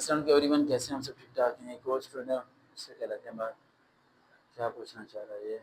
के एवरीवन कैसे हैं? हम सब ठीक ठाक हैं। एक और स्टूडेंट है, उससे कह लेते हैं बात, क्या पूछना चाह रहा है ये।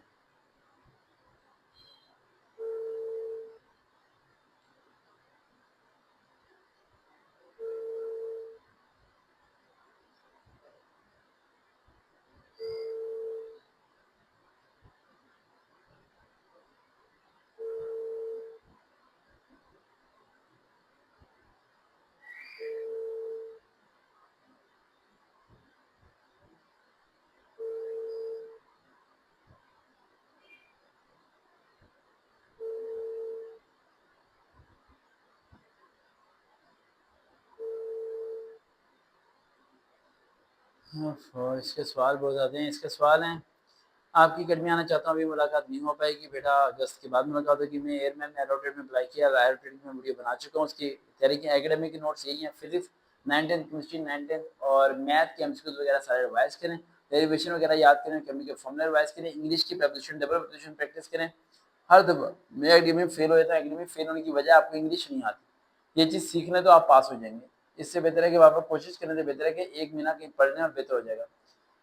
इसके सवाल बहुत ज़्यादा हैं। इसके सवाल हैं, आपकी अकेडमी आना चाहता हूँ, अभी मुलाकात नहीं हो पाएगी बेटा, अगस्त के बाद मुलाकात होगी। मैं एयरमैन में एरोटेट में अप्लाई किया, एरोटेट में वीडियो बना चुका हूँ। उसकी तैयारी की एकेडमिक के नोट्स यही हैं। फिजिक्स 9th केमिस्ट्री 9th और मैथ के एमसीक्यूज वगैरह सारे रिवाइज करें, डेरिवेशन वगैरह याद करें, केमिकल फॉर्मूला रिवाइज करें, इंग्लिश की प्रेपोजिशन डबल प्रेपोजिशन प्रैक्टिस करें। हर दफ़ा मैं एकेडमी में फेल हो जाता हूँ, एकेडमी में फेल होने की वजह आपको इंग्लिश नहीं आती। ये चीज़ सीख लें तो आप पास हो जाएंगे। इससे बेहतर है कि आप कोशिश करने से बेहतर है कि एक महीना कहीं पढ़ लें और बेहतर हो जाएगा।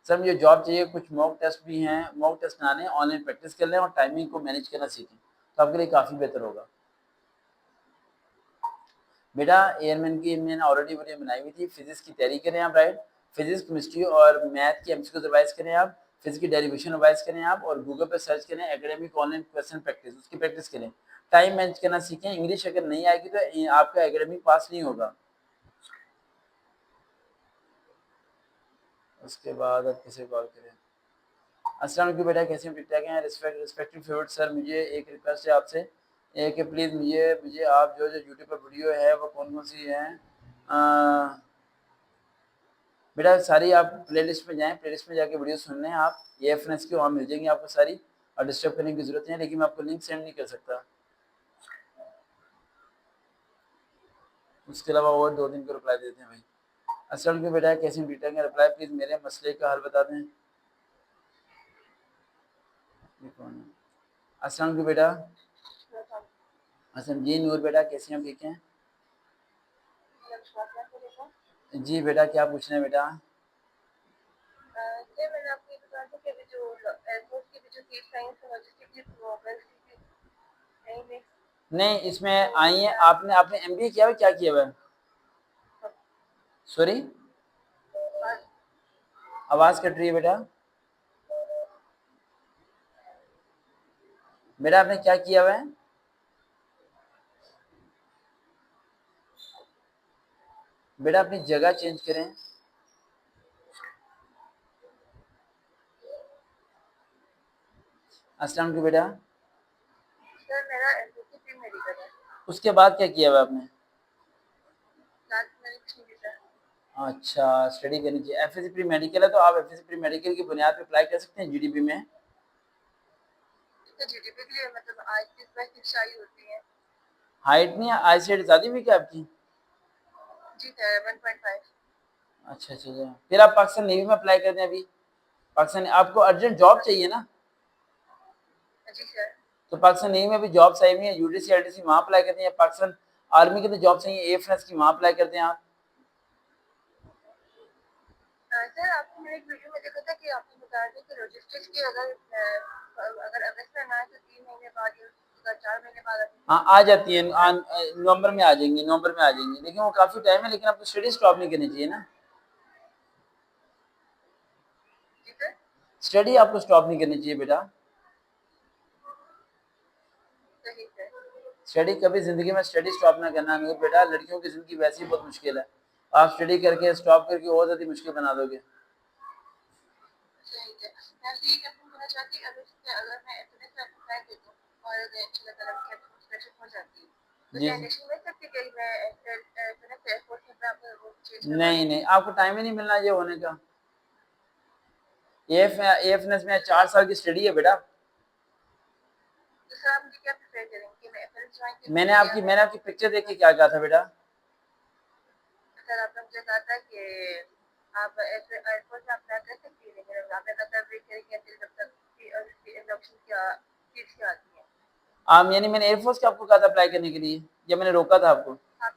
सर मुझे जॉब चाहिए, कुछ मॉक टेस्ट भी हैं, मॉक टेस्ट ना लें, ऑनलाइन प्रैक्टिस कर लें और टाइमिंग को मैनेज करना सीखें, तो आपके लिए काफ़ी बेहतर होगा। बेटा एयरमैन की मैंने ऑलरेडी वीडियो बनाई हुई थी। फिजिक्स की तैयारी करें आप, राइट। फिजिक्स केमिस्ट्री और मैथ की एमसीक्यू रिवाइज करें आप, फिजिक्स की डेरिवेशन रिवाइज करें आप, और गूगल पर सर्च करें एकेडमिक ऑनलाइन क्वेश्चन प्रैक्टिस, उसकी प्रैक्टिस करें। टाइम मैनेज करना सीखें। इंग्लिश अगर नहीं आएगी तो आपका एकेडमिक पास नहीं होगा। उसके बाद आप किसे कॉल करें। अस्सलाम वालेकुम बेटा, कैसे हैं? ठीक ठाक हैं? रिस्पेक्टिव फेवरेट सर, मुझे एक रिक्वेस्ट है आपसे, कि प्लीज़ मुझे मुझे आप जो जो यूट्यूब पर वीडियो है वो कौन कौन सी हैं, बेटा सारी आप प्लेलिस्ट में जाएं, प्लेलिस्ट में जाके वीडियो सुन लें आप। ये एफ की वहाँ मिल जाएंगी आपको सारी, और डिस्टर्ब करने की ज़रूरत नहीं है, लेकिन मैं आपको लिंक सेंड नहीं कर सकता। उसके अलावा और 2 दिन को रिप्लाई देते हैं भाई। अस्सलाम वालेकुम बेटा, कैसे हैं? ठीक ठाक हैं? रिप्लाई प्लीज़ मेरे मसले का हल बता दें। ये कौन है? अस्सलाम वालेकुम बेटा। हसन जी, नूर बेटा, कैसे हैं? ठीक हैं? जी बेटा, क्या पूछना है बेटा? सर मैंने आपको ये बताया था कि अभी जो एयरफोर्स की भी जो सीट साइंस और लॉजिस्टिक की प्रोग्रेस की नहीं में नहीं, इसमें आई है। आपने आपने एमबीए किया हुआ, क्या किया हुआ है? सॉरी, आवाज़ कट रही है बेटा। बेटा आपने क्या किया हुआ है? बेटा अपनी जगह चेंज करें। अस्सलाम वालेकुम बेटा। सर मेरा एफएससी प्री मेडिकल है, उसके बाद क्या किया हुआ है आपने? लास्ट मैंने कुछ नहीं किया। अच्छा, स्टडी करनी चाहिए। एफएससी प्री मेडिकल है तो आप एफएससी प्री मेडिकल की बुनियाद पे अप्लाई कर सकते हैं जीडीपी में। तो जीडीपी के लिए मतलब आज किस बार शिक्षा आई होती है? हाइट नहीं, आईसाइट ज़्यादा हुई क्या आपकी? जी सर 1.5। अच्छा अच्छा अच्छा। फिर आप पाकिस्तान नेवी में अप्लाई कर दें अभी। पाकिस्तान, आपको अर्जेंट जॉब चाहिए ना? जी सर। तो पाकिस्तान नेवी में भी जॉब्स आई हुई है, यूडीसी एलडीसी वहाँ अप्लाई करते हैं, या पाकिस्तान आर्मी के तो जॉब्स आई हैं, एएफएस की वहाँ अप्लाई करते हैं आप। सर आपको मैंने एक वीडियो में देखा था कि आपने बताया था कि लॉजिस्टिक्स की अगर अगस्त में ना आए तो 3 महीने बाद या 4 महीने बाद हाँ आ जाती है, नवंबर में आ जाएंगी, नवंबर में आ जाएंगी, लेकिन वो काफ़ी टाइम है, लेकिन आपको स्टडी स्टॉप नहीं करनी चाहिए ना। जी सर। स्टडी आपको स्टॉप नहीं करनी चाहिए बेटा। सही सर। स्टडी कभी ज़िंदगी में स्टडी स्टॉप ना करना नूर बेटा, लड़कियों की ज़िंदगी वैसे ही बहुत मुश्किल है, आप स्टडी करके स्टॉप करके और ज़्यादा मुश्किल बना दोगे। सही है। मैं तो ये कंफर्म करना चाहती हूँ अगर मैं एफएस में अप्लाई कर दूँ और अगर अच्छा लगा लड़की सिलेक्शन हो जाती है तो जी क्या इंडक्शन मिल सकती है कि मैं एयरफोर्स में अपना वो चेंज करवा नहीं दूँ? नहीं, आपको टाइम ही नहीं मिलना ये होने का। एएफएस में 4 साल की स्टडी है बेटा। तो सर आप मुझे क्या प्रेफर करेंगे कि मैं एफएस ज्वाइन मैंने करूँ या आपकी मैं मैंने आपकी पिक्चर देख के क्या कहा था बेटा? सर आपने मुझे कहा था कि आप एयरफोर्स में अप्लाई कर सकती है लेकिन आपने कहा था वेट करेंगे जब तक इंडक्शन की सीट्स आती हैं। यानी मैंने एयरफोर्स का आपको कहा था अप्लाई करने के लिए, या मैंने रोका था आपको? आप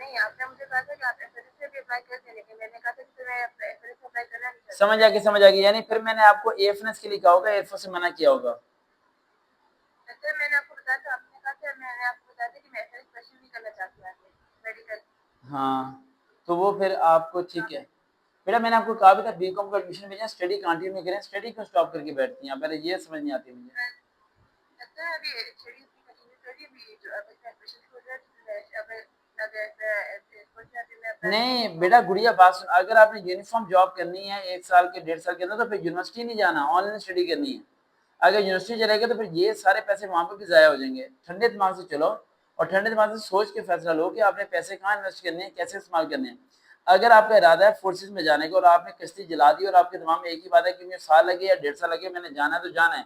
नहीं, आपने मुझे कहा था कि आप एफएलएस से भी अप्लाई कर दें, लेकिन मैंने कहा था कि मैं एफएलएस में अप्लाई करना नहीं चाहती। समझ आ गई। यानी फिर मैंने आपको एएफएनएस के लिए कहा होगा, एयरफोर्स से मना किया होगा। सर मैंने आपको बताया था, आपने कहा था, मैंने आपको बताया था कि मैं एफएलएस स्पेशल नहीं करना चाहती आगे, मेडिकल। हाँ, तो वो फिर आपको ठीक है। बेटा मैंने आपको कहा भी था बीकॉम का एडमिशन भेजें, स्टडी कंटिन्यू में करें, स्टडी क्यों स्टॉप करके बैठती हैं? पहले ये समझ नहीं आती मुझे। सर अभी स्टडी अपनी कंटिन्यू करिए, अभी जो अब इसमें एडमिशन हो जाए तो मैं अब अगर कुछ अभी मैं अपना नहीं बेटा गुड़िया बात सुन, अगर आपने यूनिफॉर्म जॉब करनी है 1 साल के 1.5 साल के अंदर, तो फिर यूनिवर्सिटी नहीं जाना, ऑनलाइन स्टडी करनी है। अगर यूनिवर्सिटी चलेगा तो फिर ये सारे पैसे वहाँ पे भी ज़ाया हो जाएंगे। ठंडे दिमाग से चलो और ठंडे दिमाग से सोच के फैसला लो कि आपने पैसे कहाँ इन्वेस्ट करने हैं, कैसे इस्तेमाल करने हैं। अगर आपका इरादा है फोर्सेज में जाने का और आपने किश्ती जला दी और आपके दिमाग में एक ही बात है कि मुझे साल लगे या 1.5 साल लगे, मैंने जाना है तो जाना है,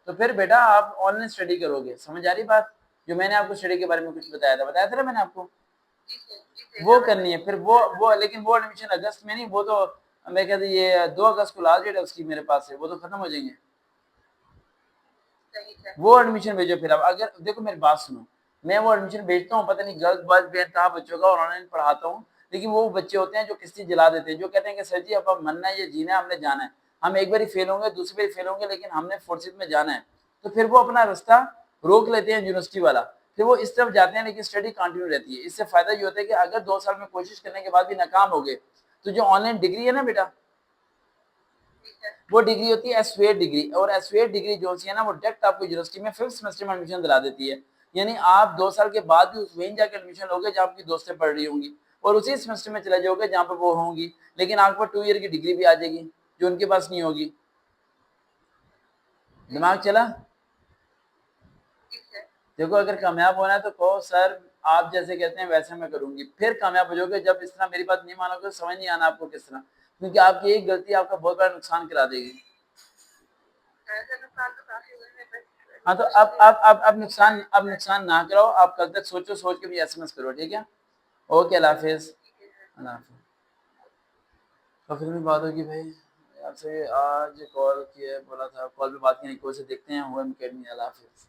तो फिर बेटा आप ऑनलाइन स्टडी करोगे। समझ आ रही बात? जो मैंने आपको स्टडी के बारे में कुछ बताया था ना मैंने आपको, वो करनी है। फिर वो लेकिन वो एडमिशन अगस्त में नहीं, वो तो मैं कहती ये 2 अगस्त को लास्ट डेट है उसकी मेरे पास है, वो तो खत्म हो जाएंगे। वो एडमिशन भेजो। फिर अब अगर देखो मेरी बात सुनो, मैं वो एडमिशन भेजता हूँ, पता नहीं गलत बात बेनतहा बच्चों का, और ऑनलाइन पढ़ाता हूँ, लेकिन वो बच्चे होते हैं जो किस्ती जला देते हैं, जो कहते हैं कि सर जी अब मरना है, ये जीना है, हमने जाना है। हम एक बार फेल होंगे, दूसरी बार फेल होंगे, लेकिन हमने फोर्सेज में जाना है। तो फिर वो अपना रास्ता रोक लेते हैं यूनिवर्सिटी वाला, फिर वो इस तरफ जाते हैं, लेकिन स्टडी कंटिन्यू रहती है। इससे फायदा ये होता है कि अगर 2 साल में कोशिश करने के बाद भी नाकाम हो गए, तो जो ऑनलाइन डिग्री है ना बेटा, वो डिग्री होती है एसोसिएट डिग्री, और एसोसिएट डिग्री जो होती है ना, वो डायरेक्ट आपको यूनिवर्सिटी में 5th सेमेस्टर में एडमिशन दिला देती है। यानी आप 2 साल के बाद भी वहीं जाकर एडमिशन लोगे जहाँ आपकी दोस्तें पढ़ रही होंगी, और उसी सेमेस्टर में चले जाओगे जहाँ पर वो होंगी, लेकिन आपके पास 2 ईयर की डिग्री भी आ जाएगी जो उनके पास नहीं होगी। दिमाग चला? देखो अगर कामयाब होना है तो कहो सर आप जैसे कहते हैं वैसे मैं करूंगी, फिर कामयाब हो जाओगे। जब इस तरह मेरी बात नहीं मानोगे तो समझ नहीं आना आपको किस तरह, क्योंकि आपकी एक गलती आपका बहुत बड़ा नुकसान करा देगी। नुकसान तो काफी हुए हैं, हाँ तो अब नुकसान ना कराओ, आप कल तक सोचो, सोच के भी एसएमएस करो, ठीक है? ओके, अल्लाह हाफिज। अल्लाह हाफिज। तो फिर भी बात होगी भाई आपसे, आज कॉल किया बोला था कॉल पे बात करने की कोशिश, देखते हैं हुआ अकेडमी। अल्लाह हाफिज।